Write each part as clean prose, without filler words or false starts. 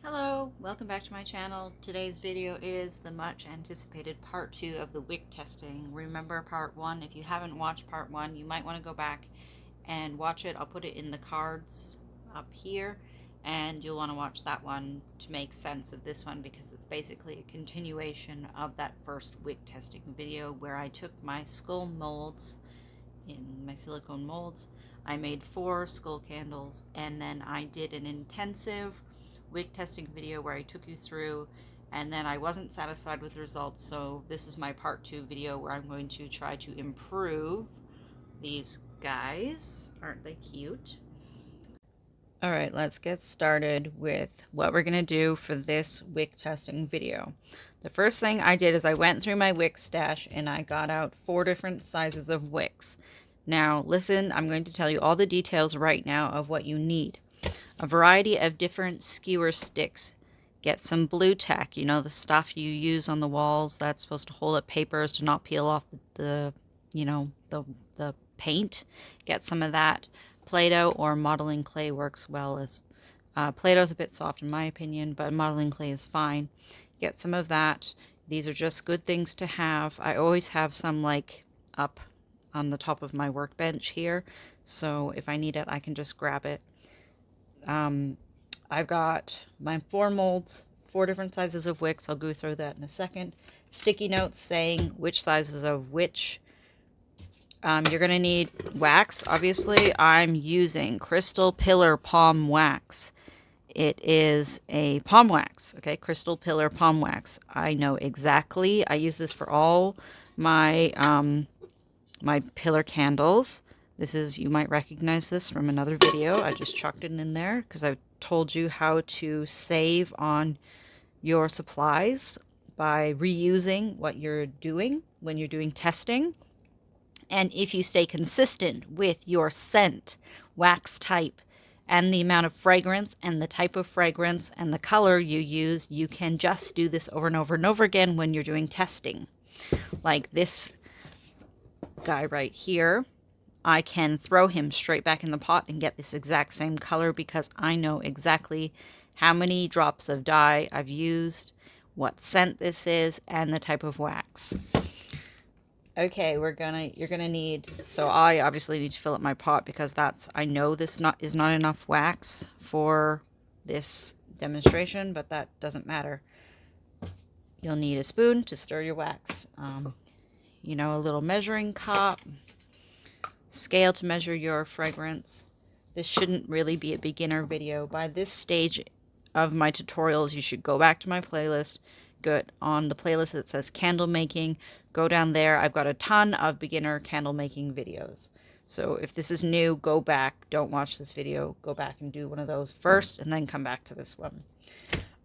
Hello, welcome back to my channel. Today's video is the much anticipated part 2 of the wick testing. Remember part 1? If you haven't watched part 1, you might want to go back and watch it. I'll put it in the cards up here, and you'll want to watch that one to make sense of this one, because it's basically a continuation of that first wick testing video where I took my skull molds, in my silicone molds. I made 4 skull candles, and then I did an intensive wick testing video where I took you through, and then I wasn't satisfied with the results, so this is my part 2 video where I'm going to try to improve these guys. Aren't they cute? Alright, let's get started with what we're going to do for this wick testing video. The first thing I did is I went through my wick stash and I got out 4 different sizes of wicks. Now listen, I'm going to tell you all the details right now of what you need. A variety of different skewer sticks. Get some blue tack, you know, the stuff you use on the walls that's supposed to hold up papers to not peel off the paint. Get some of that. Play-Doh or modeling clay works well. As Play-Doh's a bit soft in my opinion, but modeling clay is fine. Get some of that. These are just good things to have. I always have some like up on the top of my workbench here, so if I need it I can just grab it. I've got my 4 molds, 4 different sizes of wicks. I'll go through that in a second. Sticky notes saying which sizes of which. You're going to need wax. Obviously, I'm using Crystal Pillar Palm Wax. It is a palm wax, okay? Crystal Pillar Palm Wax. I know exactly. I use this for all my my pillar candles. This is, you might recognize this from another video. I just chucked it in there because I told you how to save on your supplies by reusing what you're doing when you're doing testing. And if you stay consistent with your scent, wax type, and the amount of fragrance and the type of fragrance and the color you use, you can just do this over and over and over again when you're doing testing. Like this guy right here, I can throw him straight back in the pot and get this exact same color because I know exactly how many drops of dye I've used, what scent this is, and the type of wax. Okay, you're gonna need, so I obviously need to fill up my pot because I know this is not enough wax for this demonstration, but that doesn't matter. You'll need a spoon to stir your wax, you know, a little measuring cup, scale to measure your fragrance. This shouldn't really be a beginner video. By this stage of my tutorials, you should go back to my playlist, go on the playlist that says candle making, go down there. I've got a ton of beginner candle making videos. So if this is new, go back, don't watch this video, go back and do one of those first and then come back to this one.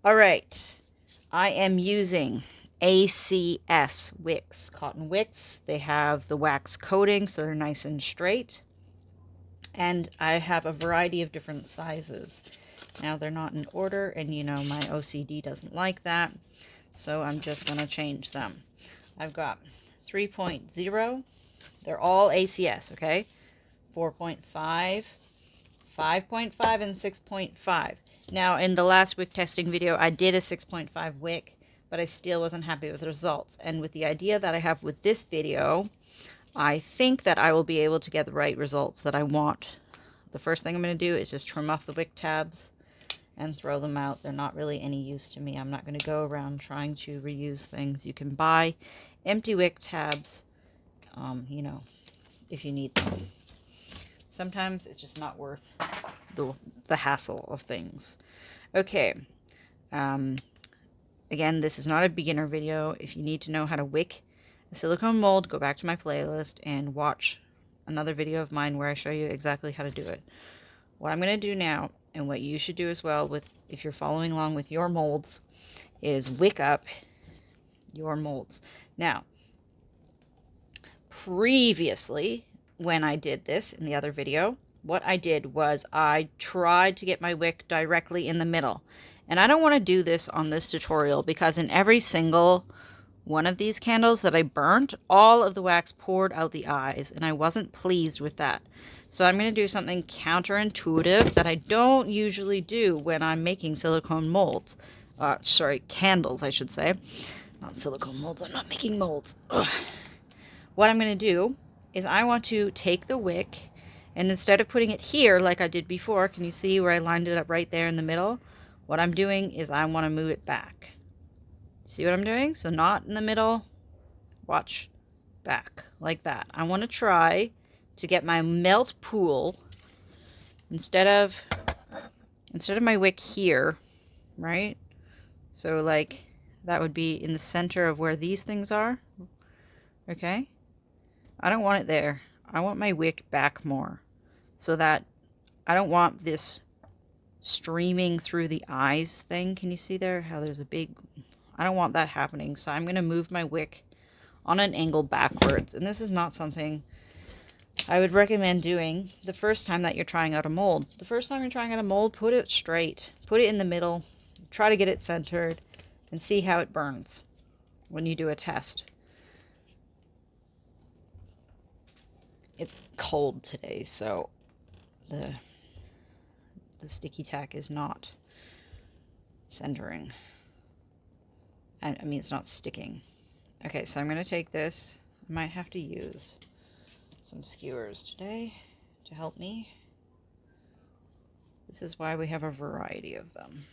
All right, I am using ACS wicks, cotton wicks. They have the wax coating, so they're nice and straight. And I have a variety of different sizes. Now they're not in order, and you know my OCD doesn't like that, so I'm just going to change them. I've got 3.0. They're all ACS, okay? 4.5, 5.5, and 6.5. Now, in the last wick testing video, I did a 6.5 wick, but I still wasn't happy with the results. And with the idea that I have with this video, I think that I will be able to get the right results that I want. The first thing I'm going to do is just trim off the wick tabs and throw them out. They're not really any use to me. I'm not going to go around trying to reuse things. You can buy empty wick tabs, you know, if you need them. Sometimes it's just not worth the hassle of things. Okay. Again, this is not a beginner video. If you need to know how to wick a silicone mold, go back to my playlist and watch another video of mine where I show you exactly how to do it. What I'm going to do now, and what you should do as well if you're following along with your molds, is wick up your molds. Now, previously, when I did this in the other video, what I did was I tried to get my wick directly in the middle. And I don't want to do this on this tutorial because in every single one of these candles that I burnt, all of the wax poured out the eyes, and I wasn't pleased with that. So I'm going to do something counterintuitive that I don't usually do when I'm making silicone molds. Sorry, candles, I should say. Not silicone molds. I'm not making molds. Ugh. What I'm going to do is I want to take the wick, and instead of putting it here like I did before, can you see where I lined it up right there in the middle? What I'm doing is I want to move it back. See what I'm doing? So not in the middle. Watch. Back. Like that. I want to try to get my melt pool instead of my wick here, right? So like that would be in the center of where these things are. Okay? I don't want it there. I want my wick back more so that I don't want this streaming through the eyes thing. Can you see there how there's a big... I don't want that happening. So I'm going to move my wick on an angle backwards. And this is not something I would recommend doing the first time that you're trying out a mold. The first time you're trying out a mold, put it straight. Put it in the middle. Try to get it centered and see how it burns when you do a test. It's cold today, so the sticky tack is not centering. I mean, it's not sticking. Okay, so I'm going to take this. I might have to use some skewers today to help me. This is why we have a variety of them.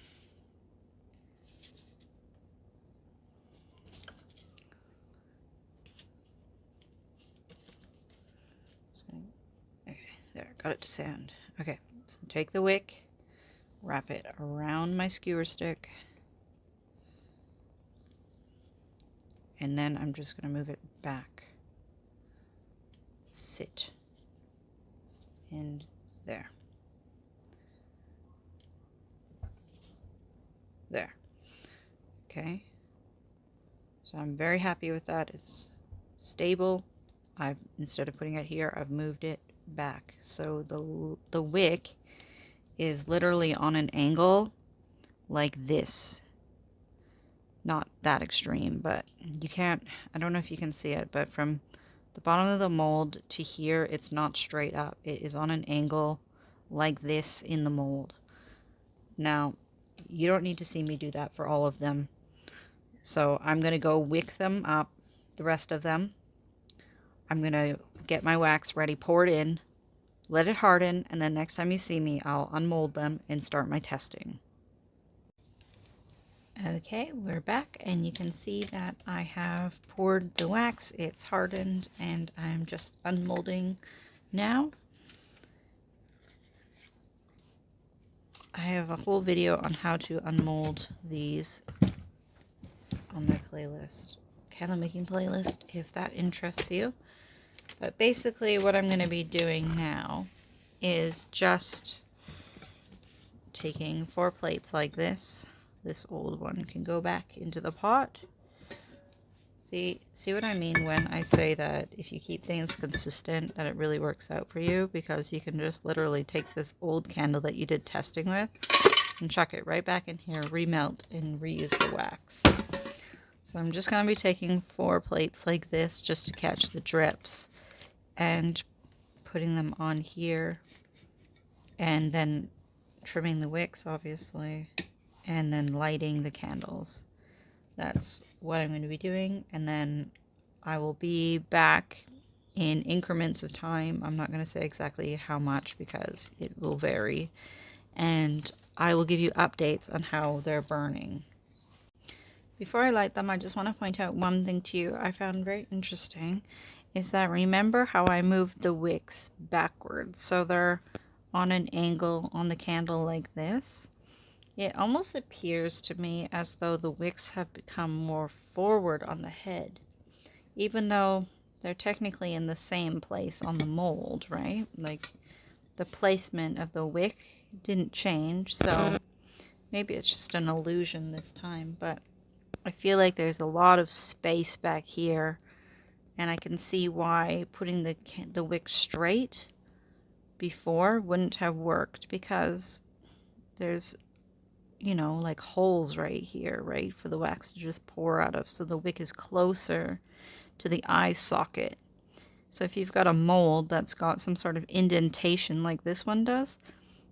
Okay, there, got it to sand. Okay, so take the wick, wrap it around my skewer stick, and then I'm just going to move it back. Sit. And there. There. Okay. So I'm very happy with that. It's stable. Instead of putting it here, I've moved it back. So the wick is literally on an angle like this. Not that extreme, but you can't, I don't know if you can see it, but from the bottom of the mold to here, it's not straight up. It is on an angle like this in the mold. Now, you don't need to see me do that for all of them. So I'm going to go wick them up, the rest of them. I'm going to get my wax ready, pour it in, let it harden, and then next time you see me, I'll unmold them and start my testing. Okay, we're back, and you can see that I have poured the wax. It's hardened, and I'm just unmolding now. I have a whole video on how to unmold these on my playlist, candle making playlist, if that interests you. But basically what I'm going to be doing now is just taking 4 plates like this. This old one can go back into the pot. See what I mean when I say that if you keep things consistent, that it really works out for you, because you can just literally take this old candle that you did testing with and chuck it right back in here, remelt, and reuse the wax. So I'm just going to be taking 4 plates like this just to catch the drips and putting them on here, and then trimming the wicks, obviously, and then lighting the candles. That's what I'm going to be doing, and then I will be back in increments of time. I'm not going to say exactly how much because it will vary, and I will give you updates on how they're burning. Before I light them, I just want to point out one thing to you I found very interesting, is that remember how I moved the wicks backwards, so they're on an angle on the candle like this? It almost appears to me as though the wicks have become more forward on the head, even though they're technically in the same place on the mold, right? Like, the placement of the wick didn't change, so maybe it's just an illusion this time, but I feel like there's a lot of space back here, and I can see why putting the wick straight before wouldn't have worked, because there's, you know, like holes right here, right, for the wax to just pour out of, so the wick is closer to the eye socket. So if you've got a mold that's got some sort of indentation like this one does,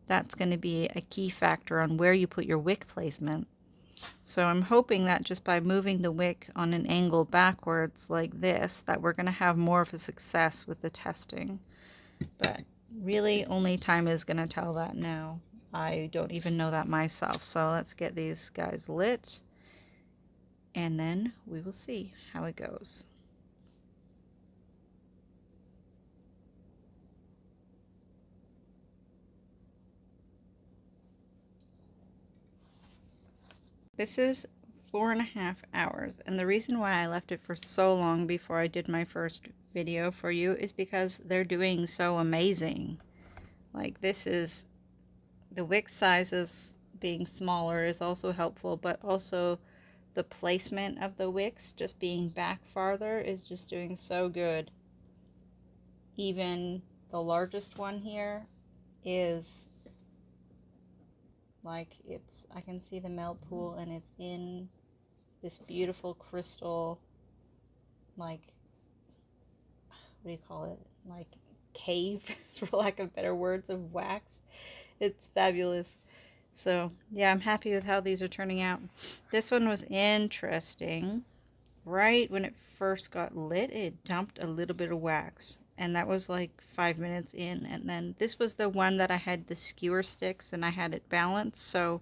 that's going to be a key factor on where you put your wick placement. So I'm hoping that just by moving the wick on an angle backwards like this, that we're going to have more of a success with the testing. But really only time is going to tell that now. I don't even know that myself. So let's get these guys lit and then we will see how it goes. This is 4.5 hours, and the reason why I left it for so long before I did my first video for you is because they're doing so amazing. Like, this is, the wick sizes being smaller is also helpful, but also the placement of the wicks just being back farther is just doing so good. Even the largest one here is like, it's, I can see the melt pool and it's in this beautiful crystal, like, what do you call it, like cave for lack of better words, of wax. It's fabulous. So yeah, I'm happy with how these are turning out. This one was interesting. Right when it first got lit, it dumped a little bit of wax, and that was like 5 minutes in. And then this was the one that I had the skewer sticks and I had it balanced, so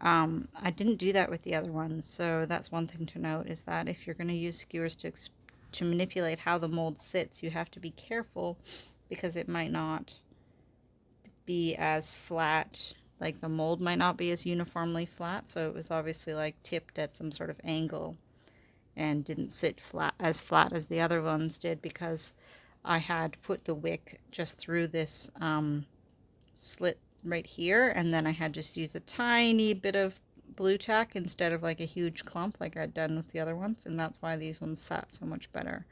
I didn't do that with the other ones. So that's one thing to note, is that if you're going to use skewer sticks to manipulate how the mold sits, you have to be careful because it might not be as flat. Like, the mold might not be as uniformly flat, so it was obviously like tipped at some sort of angle and didn't sit flat as the other ones did, because I had put the wick just through this slit right here, and then I had just used a tiny bit of blue tack instead of like a huge clump like I'd done with the other ones, and that's why these ones sat so much better.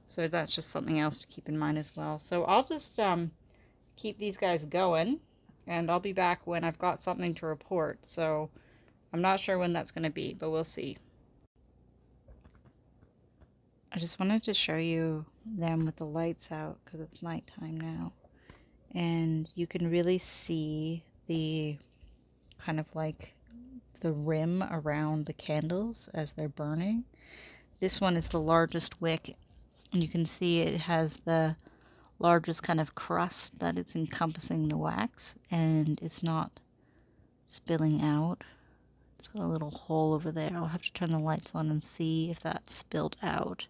So that's just something else to keep in mind as well. So I'll just keep these guys going, and I'll be back when I've got something to report. So I'm not sure when that's going to be, but we'll see. I just wanted to show you them with the lights out because it's nighttime now, and you can really see the kind of like the rim around the candles as they're burning. This one is the largest wick, and you can see it has the largest kind of crust that it's encompassing the wax, and it's not spilling out. It's got a little hole over there. I'll have to turn the lights on and see if that's spilled out.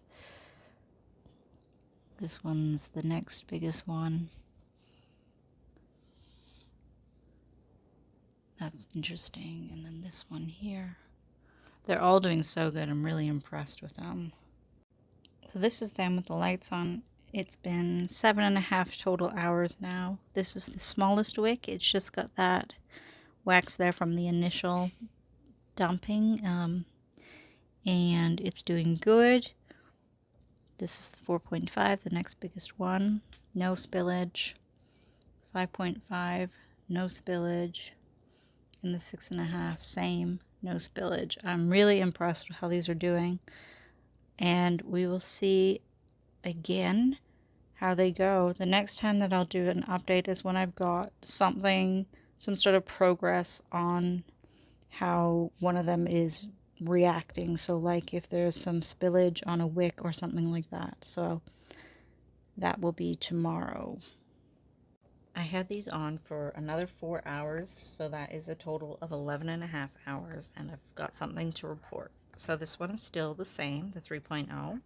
This one's the next biggest one. That's interesting. And then this one here. They're all doing so good. I'm really impressed with them. So this is them with the lights on. It's been 7.5 total hours now. This is the smallest wick. It's just got that wax there from the initial dumping. And it's doing good. This is the 4.5, the next biggest one. No spillage. 5.5, no spillage. And the 6.5, same, no spillage. I'm really impressed with how these are doing. And we will see again how they go. The next time that I'll do an update is when I've got something, some sort of progress on how one of them is reacting. So like if there's some spillage on a wick or something like that. So that will be tomorrow. I had these on for another 4 hours, so that is a total of 11.5 hours, and I've got something to report. So this one is still the same, the 3.0.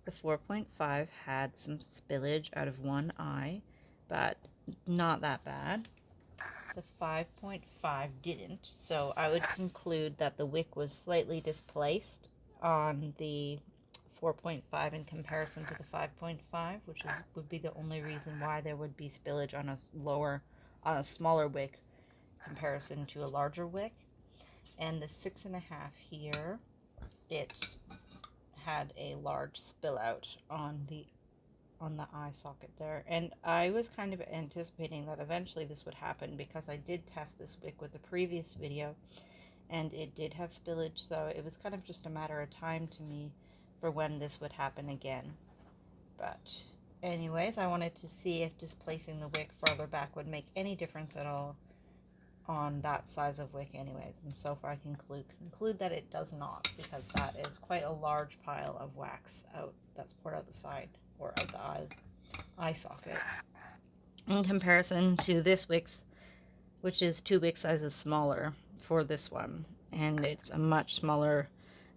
The 4.5 had some spillage out of one eye, but not that bad. The 5.5 didn't, so I would conclude that the wick was slightly displaced on the 4.5 in comparison to the 5.5, which would be the only reason why there would be spillage on a smaller wick comparison to a larger wick. And the 6.5 here, it had a large spill out on the eye socket there, and I was kind of anticipating that eventually this would happen because I did test this wick with the previous video and it did have spillage, so it was kind of just a matter of time to me for when this would happen again. But anyways, I wanted to see if just placing the wick farther back would make any difference at all on that size of wick anyways. And so far I can conclude that it does not, because that is quite a large pile of wax out that's poured out the side or out the eye socket. In comparison to this wick, which is 2 wick sizes smaller for this one, and it's a much smaller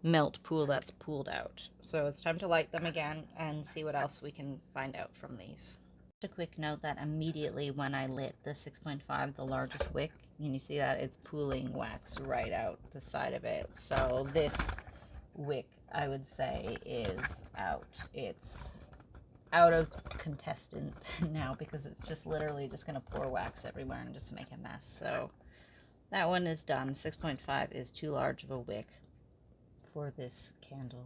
melt pool that's pooled out. So it's time to light them again and see what else we can find out from these. A quick note that immediately when I lit the 6.5, the largest wick, and you see that it's pooling wax right out the side of it. So this wick, I would say, is out. It's out of contestant now, because it's just literally just going to pour wax everywhere and just make a mess. So that one is done. 6.5 is too large of a wick for this candle.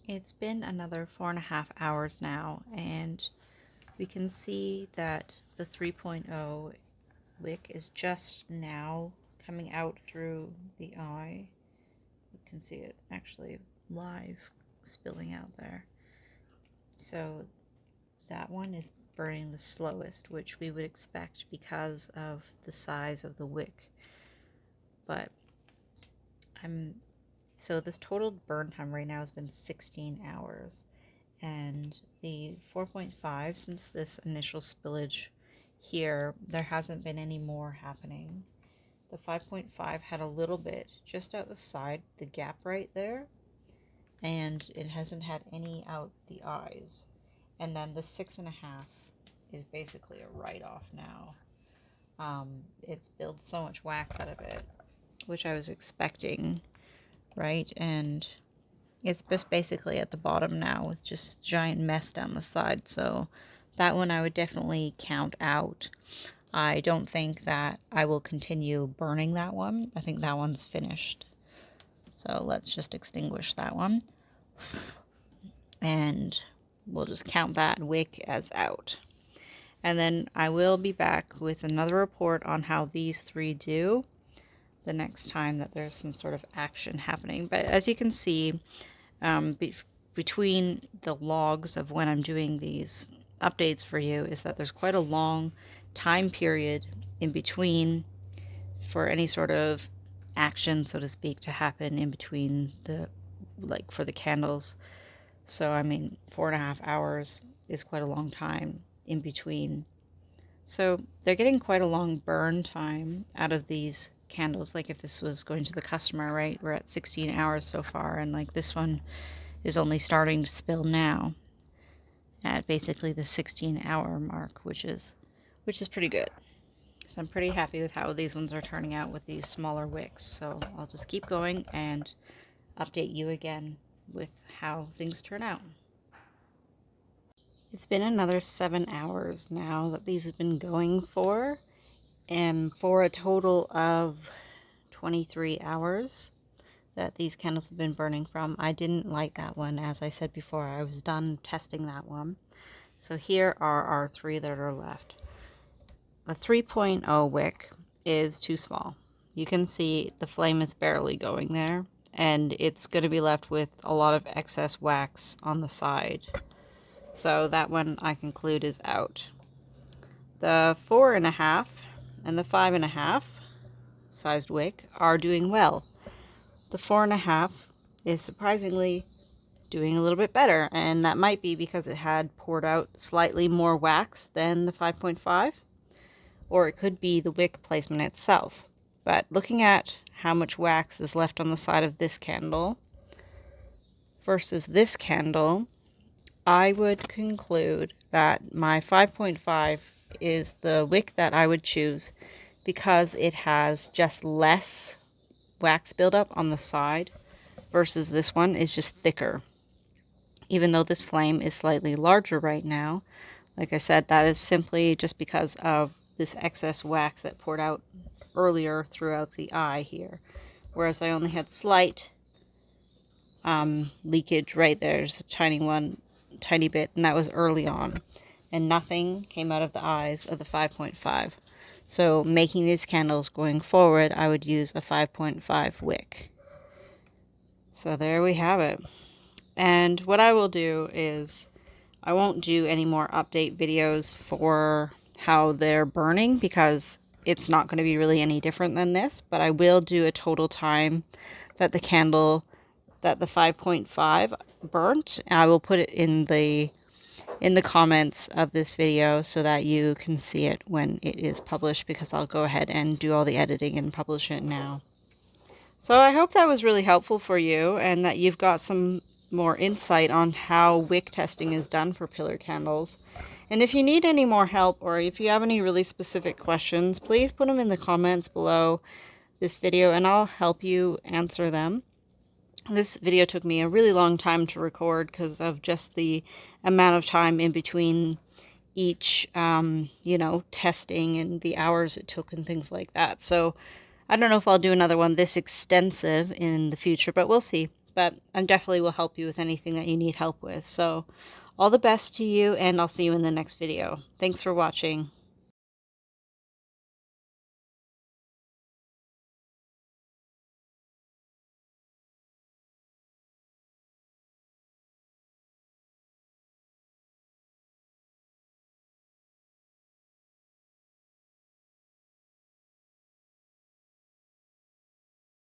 It's been another 4.5 hours now, and we can see that the 3.0 wick is just now coming out through the eye. You can see it actually live spilling out there. So that one is burning the slowest, which we would expect because of the size of the wick. But so this total burn time right now has been 16 hours. And the 4.5, since this initial spillage here, there hasn't been any more happening. The 5.5 had a little bit just out the side, the gap right there, and it hasn't had any out the eyes. And then the 6.5 is basically a write-off now. It's built so much wax out of it, which I was expecting, right? And it's just basically at the bottom now with just giant mess down the side. So that one I would definitely count out. I don't think that I will continue burning that one. I think that one's finished. So let's just extinguish that one. And we'll just count that wick as out. And then I will be back with another report on how these 3 do the next time that there's some sort of action happening. But as you can see, between the logs of when I'm doing these updates for you, is that there's quite a long time period in between for any sort of action, so to speak, to happen in between for the candles. So I mean, 4.5 hours is quite a long time in between. So they're getting quite a long burn time out of these candles. Like if this was going to the customer, right, we're at 16 hours so far, and like this one is only starting to spill now at basically the 16-hour mark, which is pretty good. So I'm pretty happy with how these ones are turning out with these smaller wicks. So I'll just keep going and update you again with how things turn out. It's been another 7 hours now that these have been going for, and for a total of 23 hours that these candles have been burning from. I didn't light that one, as I said before. I was done testing that one. So here are our 3 that are left. The 3.0 wick is too small. You can see the flame is barely going there, and it's going to be left with a lot of excess wax on the side. So that one I conclude is out. The 4.5 and the 5.5 sized wick are doing well. The 4.5 is surprisingly doing a little bit better, and that might be because it had poured out slightly more wax than the 5.5, or it could be the wick placement itself. But looking at how much wax is left on the side of this candle versus this candle, I would conclude that my 5.5 is the wick that I would choose, because it has just less wax buildup on the side versus this one is just thicker. Even though this flame is slightly larger right now, like I said, that is simply just because of this excess wax that poured out earlier throughout the eye here. Whereas I only had slight leakage right there, just a tiny bit, and that was early on. And nothing came out of the eyes of the 5.5. So making these candles going forward, I would use a 5.5 wick. So there we have it. And what I will do is I won't do any more update videos for how they're burning because it's not going to be really any different than this, but I will do a total time that the 5.5 burnt. I will put it in the comments of this video so that you can see it when it is published, because I'll go ahead and do all the editing and publish it now. So I hope that was really helpful for you and that you've got some more insight on how wick testing is done for pillar candles. And if you need any more help, or if you have any really specific questions, please put them in the comments below this video and I'll help you answer them. This video took me a really long time to record because of just the amount of time in between each, testing and the hours it took and things like that. So I don't know if I'll do another one this extensive in the future, but we'll see. But I definitely will help you with anything that you need help with. So all the best to you, and I'll see you in the next video. Thanks for watching.